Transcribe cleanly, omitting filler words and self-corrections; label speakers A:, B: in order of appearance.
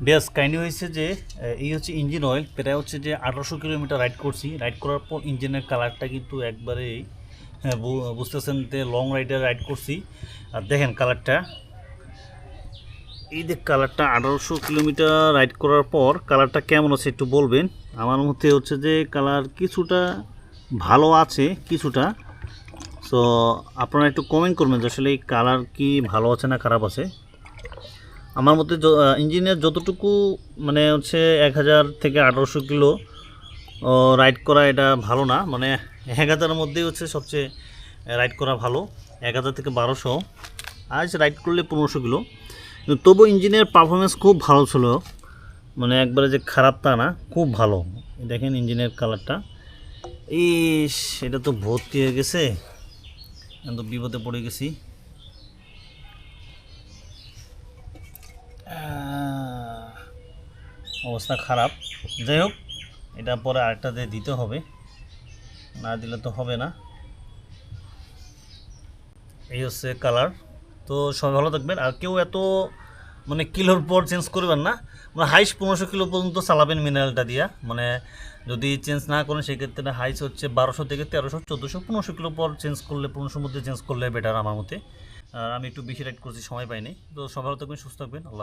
A: বেশ কাহিনী হয়েছে যে এই হচ্ছে ইঞ্জিন অয়েল, প্রায় হচ্ছে যে 1800 কিলোমিটার রাইড করছি। রাইড করার পর ইঞ্জিনের কালারটা কিন্তু একবারেই, হ্যাঁ বুঝতেছেন যে লং রাইডে রাইড করছি। আর দেখেন কালারটা, এই যে কালারটা 1800 কিলোমিটার রাইড করার পর কালারটা কেমন আছে একটু বলবেন। আমার মতে হচ্ছে যে কালার কিছুটা ভালো আছে কিছুটা। সো আপনারা একটু কমেন্ট করবেন যে আসলে এই কালার কি ভালো আছে না খারাপ আছে। আমার মতে ইঞ্জিনের যতটুকু মানে হচ্ছে 1000 থেকে 1800 কিলো রাইড করা এটা ভালো না, মানে 1000-এর মধ্যেই হচ্ছে সবচেয়ে রাইড করা ভালো। 1000 থেকে 1200 আজ রাইড করলে 1500 কিলো, কিন্তু তবু ইঞ্জিনের পারফরমেন্স খুব ভালো ছিল, মানে একবারে যে খারাপ তা না, খুব ভালো। দেখেন ইঞ্জিনের কালারটা, ইস এটা তো ভর্তি হয়ে গেছে, আমি তো বিপদে পড়ে গেছি। অবস্থা খারাপ। যাই হোক, এটা পরে আরেকটা দিয়ে দিতে হবে, না দিলে তো হবে না। এই হচ্ছে কালার। তো সবাই ভালো থাকবেন, আর কেউ এত মানে কিলোর পর চেঞ্জ করবেন না, মানে হাইস 1500 কিলো পর্যন্ত চালাবেন মিনারেলটা দিয়া। মানে যদি চেঞ্জ না করেন সেক্ষেত্রে হাইস হচ্ছে 1200 থেকে 1300 1400 1500 কিলো পর চেঞ্জ করলে, 1500-র মধ্যে চেঞ্জ করলে বেটার আমার মতে। আর আমি একটু বেশি রাইড করছি, সময় পাইনি। তো সবাই ভালো থাকবেন, সুস্থ থাকবেন, আল্লাহ হাফেজ।